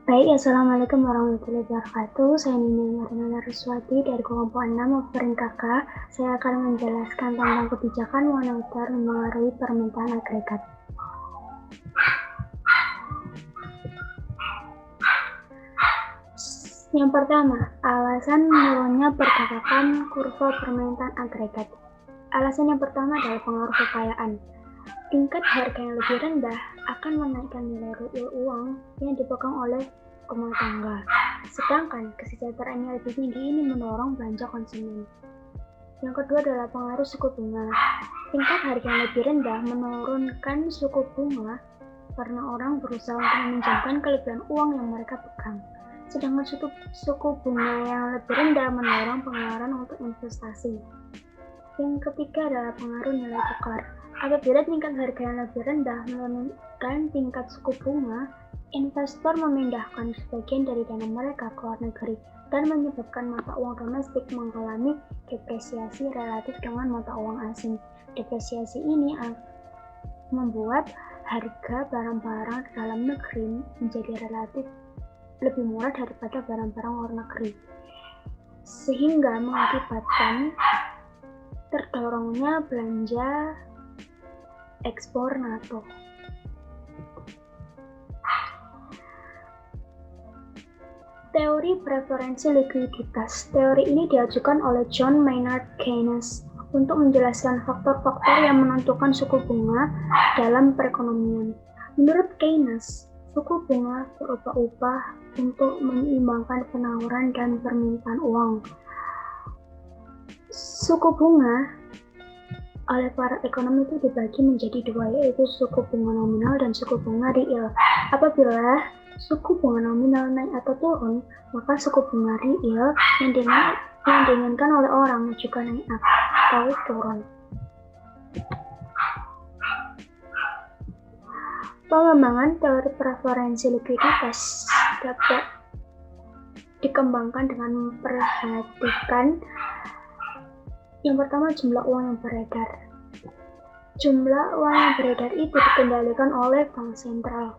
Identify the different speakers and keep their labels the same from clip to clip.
Speaker 1: Baik, Assalamualaikum warahmatullahi wabarakatuh. Saya Nini Marina Naraswati dari kelompok 6 peringkat K. Saya akan menjelaskan tentang kebijakan moneter mempengaruhi permintaan agregat. Yang pertama, alasan menurunnya pergerakan kurva permintaan agregat. Alasan yang pertama adalah pengaruh kekayaan. Tingkat harga yang lebih rendah akan menaikkan nilai real uang yang dipegang oleh rumah tangga. Sedangkan kesejahteraan yang lebih tinggi ini mendorong belanja konsumen. Yang kedua adalah pengaruh suku bunga. Tingkat harga yang lebih rendah menurunkan suku bunga karena orang berusaha untuk meminjamkan kelebihan uang yang mereka pegang. Sedangkan suku bunga yang lebih rendah mendorong pengeluaran untuk investasi. Yang ketiga adalah pengaruh nilai tukar. Apabila tingkat harga yang lebih rendah menurunkan tingkat suku bunga, investor memindahkan sebagian dari dana mereka ke luar negeri dan menyebabkan mata uang domestik mengalami depresiasi relatif dengan mata uang asing. Depresiasi ini membuat harga barang-barang dalam negeri menjadi relatif lebih murah daripada barang-barang luar negeri, sehingga mengakibatkan terdorongnya belanja ekspor NATO. Teori preferensi likuiditas. Teori ini diajukan oleh John Maynard Keynes untuk menjelaskan faktor-faktor yang menentukan suku bunga dalam perekonomian. Menurut Keynes, suku bunga berubah-ubah untuk menyeimbangkan penawaran dan permintaan uang. Suku bunga oleh para ekonom itu dibagi menjadi dua, yaitu suku bunga nominal dan suku bunga real. Apabila suku bunga nominal naik atau turun, maka suku bunga real yang diinginkan oleh orang juga naik atau turun. Pengembangan teori preferensi likuiditas dapat dikembangkan dengan memperhatikan yang pertama, jumlah uang yang beredar. Jumlah uang yang beredar itu dikendalikan oleh bank sentral.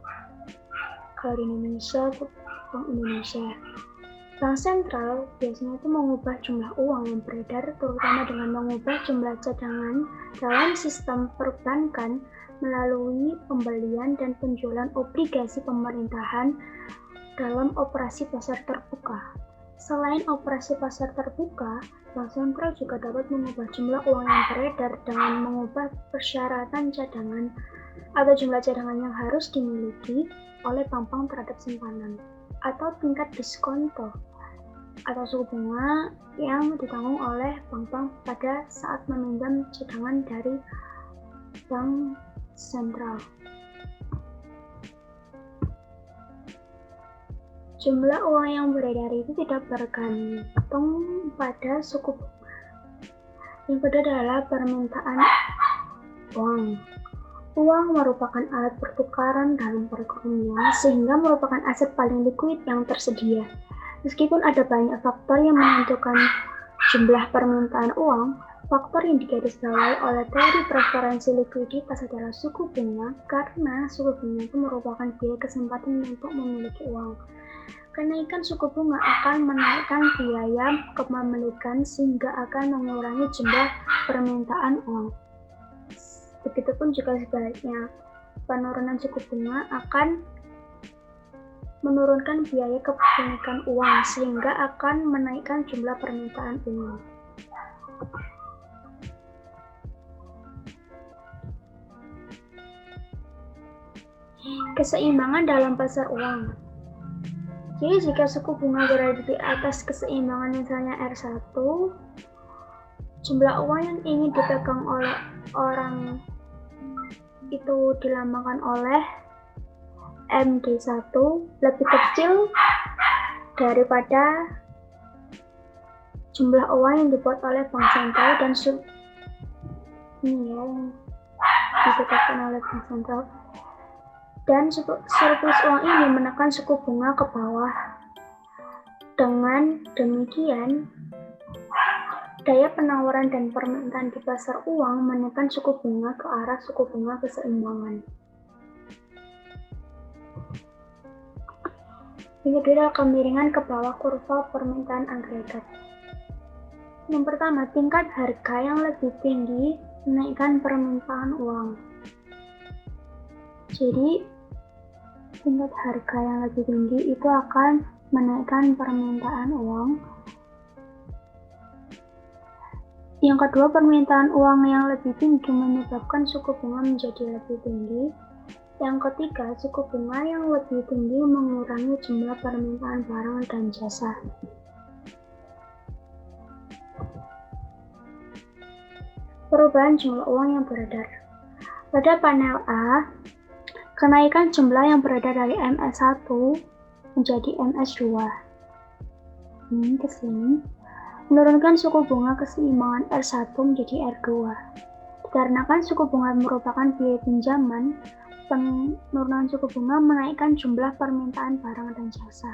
Speaker 1: Kalau di Indonesia itu Bank Indonesia. Bank sentral biasanya itu mengubah jumlah uang yang beredar, terutama dengan mengubah jumlah cadangan dalam sistem perbankan melalui pembelian dan penjualan obligasi pemerintahan dalam operasi pasar terbuka. Selain operasi pasar terbuka, bank sentral juga dapat mengubah jumlah uang yang beredar dengan mengubah persyaratan cadangan atau jumlah cadangan yang harus dimiliki oleh bank-bank terhadap simpanan, atau tingkat diskonto atau suku bunga yang ditanggung oleh bank-bank pada saat meminjam cadangan dari bank sentral. Jumlah uang yang beredar itu tidak bergantung pada suku bunga. Yang kedua adalah permintaan uang. Uang merupakan alat pertukaran dalam perekonomian sehingga merupakan aset paling likuid yang tersedia. Meskipun ada banyak faktor yang menentukan jumlah permintaan uang, faktor yang digarisbawahi oleh teori preferensi likuiditas adalah suku bunga, karena suku bunga itu merupakan biaya kesempatan untuk memiliki uang. Kenaikan suku bunga akan menaikkan biaya kepemilikan sehingga akan mengurangi jumlah permintaan uang. Begitupun juga sebaliknya, penurunan suku bunga akan menurunkan biaya kepemilikan uang sehingga akan menaikkan jumlah permintaan uang. Keseimbangan dalam pasar uang. Jadi jika suku bunga berada di atas keseimbangan misalnya R1, jumlah uang yang ingin dipegang oleh orang itu dilambangkan oleh MD1 lebih kecil daripada jumlah uang yang dibuat oleh bank sentral dan yang ditetapkan oleh bank sentral. Dan surplus uang ini menekan suku bunga ke bawah. Dengan demikian, daya penawaran dan permintaan di pasar uang menekan suku bunga ke arah suku bunga keseimbangan. Yang kedua adalah kemiringan ke bawah kurva permintaan agregat. Yang pertama, tingkat harga yang lebih tinggi menaikkan permintaan uang. Jadi, tingkat harga yang lebih tinggi itu akan menaikkan permintaan uang. Yang kedua, permintaan uang yang lebih tinggi menyebabkan suku bunga menjadi lebih tinggi. Yang ketiga, suku bunga yang lebih tinggi mengurangi jumlah permintaan barang dan jasa. Perubahan jumlah uang yang beredar. Pada panel A, kenaikan jumlah yang beredar dari MS1 menjadi MS2. Ke sini. Menurunkan suku bunga keseimbangan R1 menjadi R2. Dikarenakan suku bunga merupakan biaya pinjaman, penurunan suku bunga menaikkan jumlah permintaan barang dan jasa.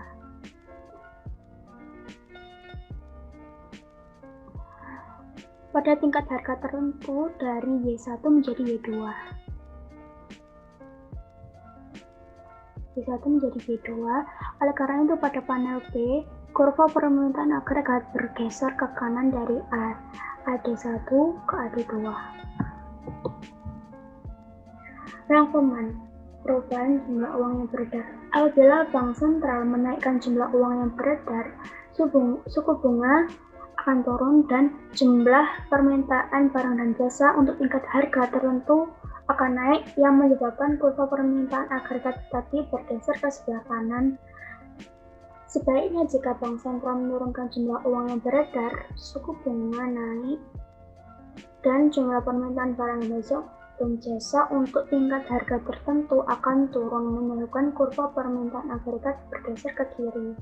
Speaker 1: Pada tingkat harga tertentu dari Y1 menjadi Y2. Y1 menjadi Y2. Oleh karena itu pada panel B, kurva permintaan agregat bergeser ke kanan dari AD1 ke AD2. Rangkuman perubahan jumlah uang yang beredar. Apabila bank sentral menaikkan jumlah uang yang beredar, suku bunga akan turun dan jumlah permintaan barang dan jasa untuk tingkat harga tertentu akan naik yang menyebabkan kurva permintaan agregat tadi bergeser ke sebelah kanan. Sebaliknya jika bank sentral menurunkan jumlah uang yang beredar, suku bunga naik dan jumlah permintaan barang dan jasa untuk tingkat harga tertentu akan turun menyebabkan kurva permintaan agregat bergeser ke kiri.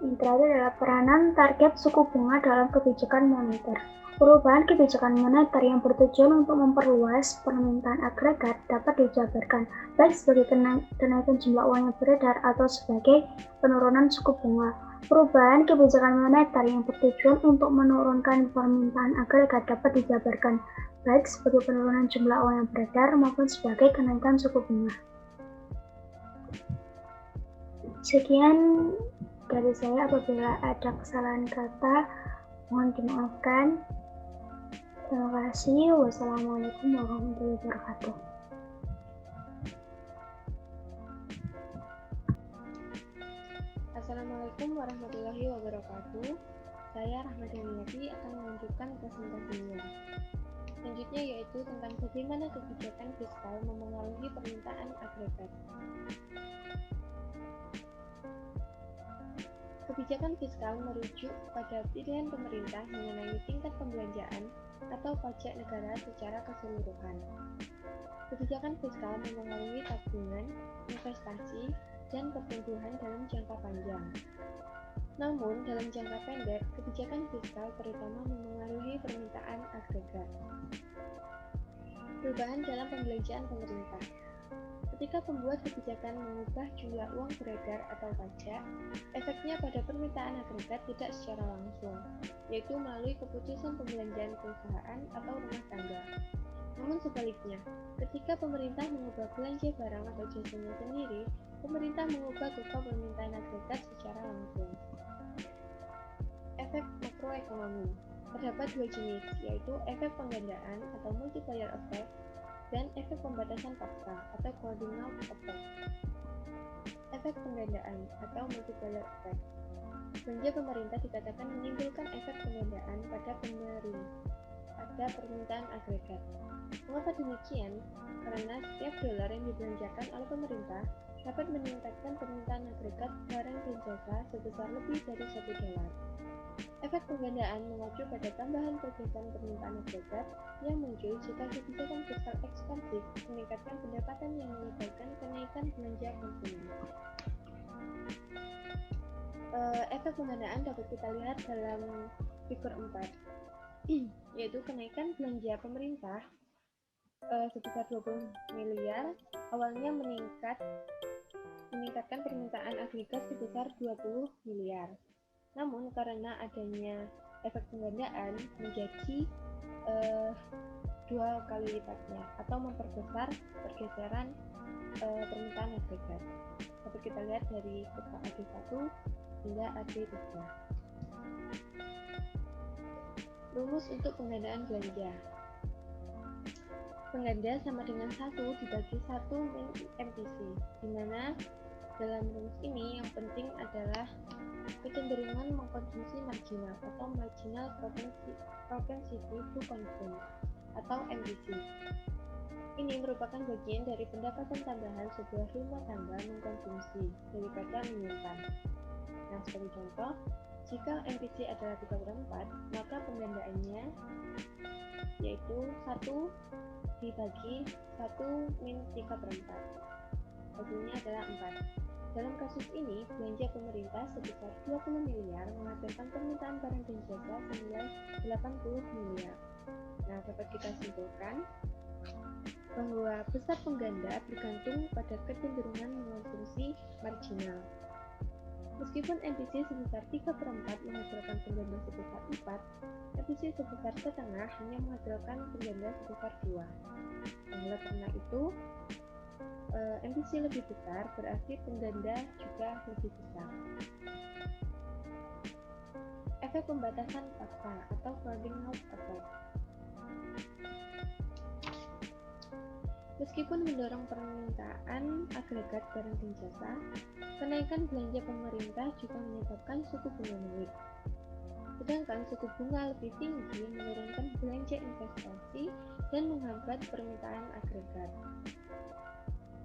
Speaker 1: Yang terakhir adalah peranan target suku bunga dalam kebijakan moneter. Perubahan kebijakan moneter yang bertujuan untuk memperluas permintaan agregat dapat dijabarkan baik sebagai kenaikan jumlah uang yang beredar atau sebagai penurunan suku bunga. Perubahan kebijakan moneter yang bertujuan untuk menurunkan permintaan agregat dapat dijabarkan baik sebagai penurunan jumlah uang yang beredar maupun sebagai kenaikan suku bunga. Sekian dari saya, apabila ada kesalahan kata mohon dimaafkan. Terima kasih. Wassalamualaikum warahmatullahi wabarakatuh.
Speaker 2: Assalamualaikum warahmatullahi wabarakatuh. Saya Rahmadhaniyati akan melanjutkan presentasinya. Selanjutnya yaitu tentang bagaimana kebijakan fiskal memengaruhi permintaan agregat. Kebijakan fiskal merujuk pada pilihan pemerintah mengenai tingkat pembelanjaan atau pajak negara secara keseluruhan. Kebijakan fiskal memengaruhi tabungan, investasi, dan pertumbuhan dalam jangka panjang. Namun, dalam jangka pendek, kebijakan fiskal terutama memengaruhi permintaan agregat. Perubahan dalam pembelanjaan pemerintah. Ketika pembuat kebijakan mengubah jumlah uang beredar atau pajak, efeknya pada permintaan agregat tidak secara langsung, yaitu melalui keputusan pembelanjaan perusahaan atau rumah tangga. Namun sebaliknya, ketika pemerintah mengubah belanja barang atau jasanya sendiri, pemerintah mengubah kurva permintaan agregat secara langsung. Efek makroekonomi. Terdapat dua jenis, yaitu efek penggandaan atau multiplier effect dan efek pembatasan paksa atau cardinal effect. Efek penggandaan atau multiplier effect. Belanja pemerintah dikatakan menimbulkan efek penggandaan pada permintaan agregat. Mengapa demikian? Karena setiap dolar yang dibelanjakan oleh pemerintah dapat meningkatkan permintaan agregat barang dan jasa sebesar lebih dari $1. Efek penggandaan mengacu pada tambahan pergerakan permintaan agregat yang muncul jika kebijakan fiskal ekspansif meningkatkan pendapatan yang menyebabkan kenaikan belanja konsumen. Efek penggandaan dapat kita lihat dalam figur 4, yaitu kenaikan belanja pemerintah sebesar 20 miliar awalnya meningkatkan permintaan agregat sebesar 20 miliar. Namun karena adanya efek penggandaan menjadi 20 2 kali lipatnya atau memperbesar pergeseran permintaan agregat. Dapat kita lihat dari kurva AD1 hingga AD3. Rumus untuk penggandaan belanja. Pengganda sama dengan 1 dibagi 1 min MPC, di mana dalam rumus ini yang penting adalah kecenderungan mengkonsumsi marginal atau marginal propensity to consume atau MPC. Ini merupakan bagian dari pendapatan tambahan sebuah rumah tangga mengkonsumsi daripada menyimpan. Nah, sebagai contoh, jika MPC adalah 3/4, maka penggandaannya yaitu 1 dibagi 1 min 3/4. Hasilnya adalah 4. Dalam kasus ini, belanja pemerintah sebesar 20 miliar menghasilkan permintaan barang dan jasa senilai 80 miliar. Nah, dapat kita simpulkan bahwa besar pengganda bergantung pada kecenderungan mengkonsumsi marginal. Meskipun MPC sebesar 3/4 menghasilkan pengganda sebesar 4, MPC sebesar setengah hanya menghasilkan pengganda sebesar 2. Oleh karena itu, MPC lebih besar berarti pengganda juga lebih besar. Efek pembatasan paksa atau crowding out effect. Meskipun mendorong permintaan agregat barang dan jasa, kenaikan belanja pemerintah juga menyebabkan suku bunga naik. Sedangkan suku bunga lebih tinggi menurunkan belanja investasi dan menghambat permintaan agregat.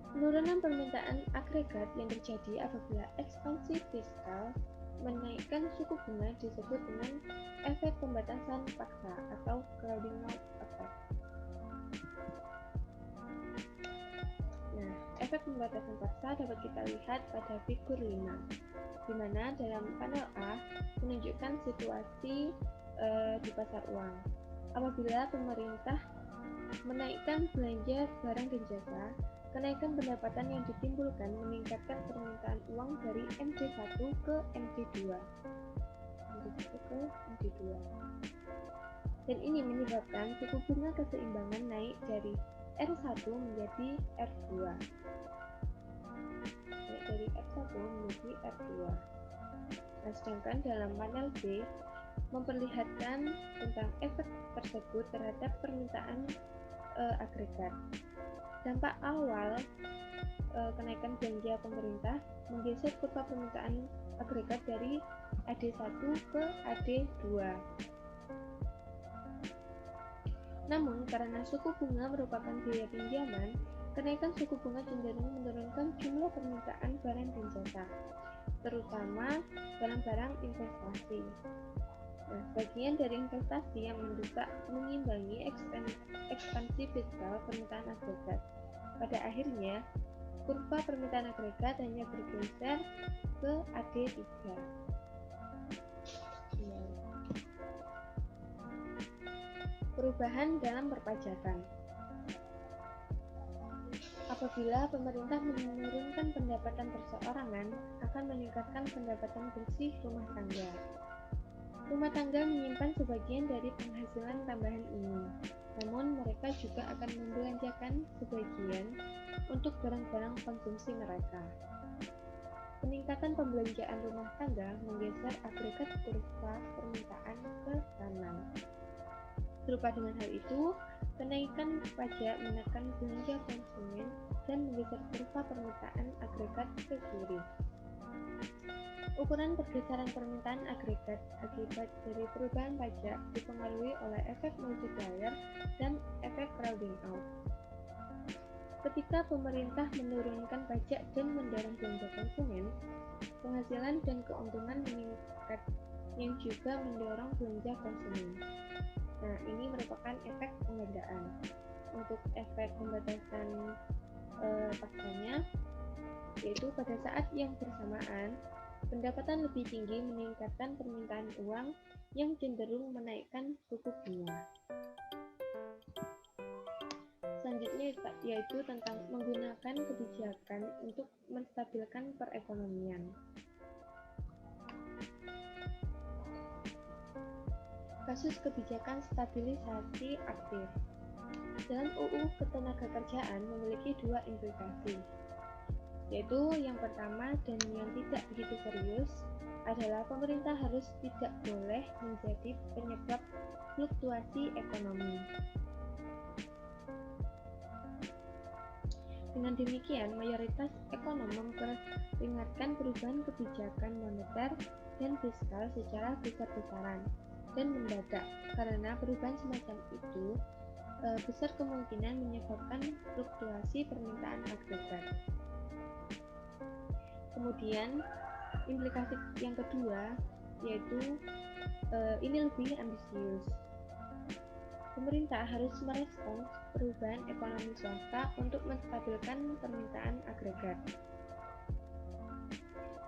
Speaker 2: Penurunan permintaan agregat yang terjadi apabila ekspansi fiskal menaikkan suku bunga disebut dengan efek pembatasan paksa atau crowding out effect. Nah, efek pembatasan paksa dapat kita lihat pada figur 5, di mana dalam panel A menunjukkan situasi di pasar uang. Apabila pemerintah menaikkan belanja barang dan jasa, kenaikan pendapatan yang ditimbulkan meningkatkan permintaan uang dari MD1 ke MD2. Dan ini menyebabkan suku bunga keseimbangan naik dari R1 menjadi R2. Naik dari R1 menjadi R2. Nah, sedangkan dalam panel B memperlihatkan tentang efek tersebut terhadap permintaan agregat. Dampak awal kenaikan belanja pemerintah menggeser kurva permintaan agregat dari AD1 ke AD2. Namun, karena suku bunga merupakan biaya pinjaman, kenaikan suku bunga cenderung menurunkan jumlah permintaan barang dan jasa, terutama barang-barang investasi. Nah, bagian dari investasi yang mendesak mengimbangi ekspansi fiskal permintaan agregat. Pada akhirnya, kurva permintaan agregat hanya bergeser ke AD3. Perubahan dalam perpajakan. Apabila pemerintah menurunkan pendapatan perseorangan, akan meningkatkan pendapatan bersih rumah tangga. Rumah tangga menyimpan sebagian dari penghasilan tambahan ini, namun mereka juga akan membelanjakan sebagian untuk barang-barang konsumsi mereka. Peningkatan pembelanjaan rumah tangga menggeser agregat kurva permintaan ke kanan. Serupa dengan hal itu, kenaikan pajak menekan belanja konsumen dan menggeser kurva permintaan agregat ke kiri. Ukuran pergeseran permintaan agregat akibat dari perubahan pajak dipengaruhi oleh efek multiplier dan efek crowding out. Ketika pemerintah menurunkan pajak dan mendorong belanja konsumen, penghasilan dan keuntungan meningkat yang juga mendorong belanja konsumen. Nah, ini merupakan efek penggandaan. Untuk efek pembatasan paksanya, yaitu pada saat yang bersamaan, pendapatan lebih tinggi meningkatkan permintaan uang yang cenderung menaikkan suku bunga. Selanjutnya yaitu tentang menggunakan kebijakan untuk menstabilkan perekonomian. Kasus kebijakan stabilisasi aktif. Dalam UU Ketenagakerjaan memiliki dua implikasi, yaitu yang pertama dan yang tidak begitu serius adalah pemerintah harus tidak boleh menjadi penyebab fluktuasi ekonomi. Dengan demikian, mayoritas ekonom memperingatkan perubahan kebijakan moneter dan fiskal secara besar-besaran dan mendadak, karena perubahan semacam itu besar kemungkinan menyebabkan fluktuasi permintaan agregat. Kemudian, implikasi yang kedua yaitu ini lebih ambisius. Pemerintah harus merespons perubahan ekonomi swasta untuk menstabilkan permintaan agregat.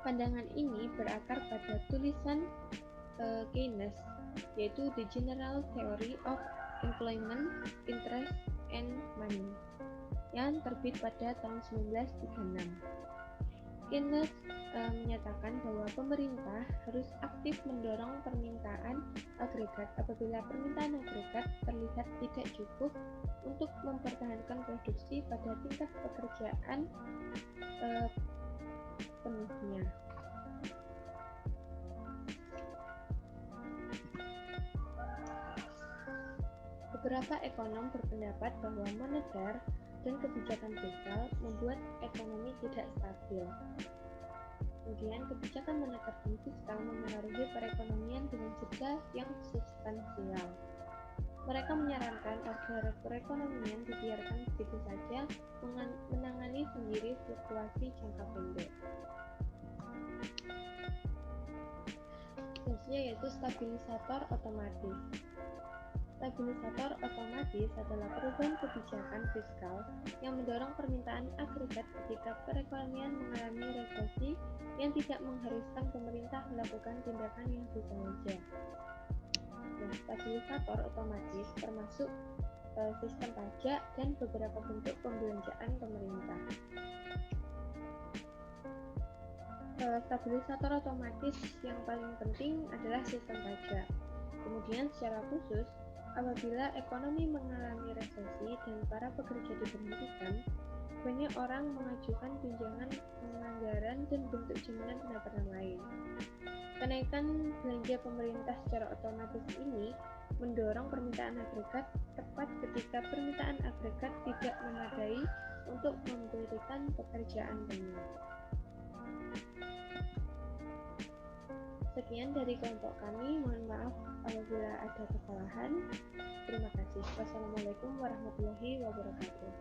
Speaker 2: Pandangan ini berakar pada tulisan Keynes, yaitu The General Theory of Employment, Interest, and Money, yang terbit pada tahun 1936. Keynes menyatakan bahwa pemerintah harus aktif mendorong permintaan agregat apabila permintaan agregat terlihat tidak cukup untuk mempertahankan produksi pada tingkat pekerjaan penuhnya. Beberapa ekonom berpendapat bahwa moneter dan kebijakan fiskal membuat ekonomi tidak stabil. Kemudian, kebijakan moneter dan fiskal memengaruhi perekonomian dengan jeda yang substansial. Mereka menyarankan agar perekonomian dibiarkan begitu saja menangani sendiri fluktuasi jangka pendek. Fungsinya yaitu stabilisator otomatis. Stabilisator otomatis adalah perubahan kebijakan fiskal yang mendorong permintaan agregat ketika perekonomian mengalami resesi yang tidak mengharuskan pemerintah melakukan tindakan yang disengaja. Nah, stabilisator otomatis termasuk sistem pajak dan beberapa bentuk pembelanjaan pemerintah. Stabilisator otomatis yang paling penting adalah sistem pajak. Kemudian secara khusus, apabila ekonomi mengalami resesi dan para pekerja diberhentikan, banyak orang mengajukan tunjangan penganggaran dan bentuk jaminan pendapatan lain. Kenaikan belanja pemerintah secara otomatis ini mendorong permintaan agregat tepat ketika permintaan agregat tidak memadai untuk memberikan pekerjaan penuh. Sekian dari kelompok kami, mohon maaf apabila ada kesalahan. Terima kasih. Wassalamualaikum warahmatullahi wabarakatuh.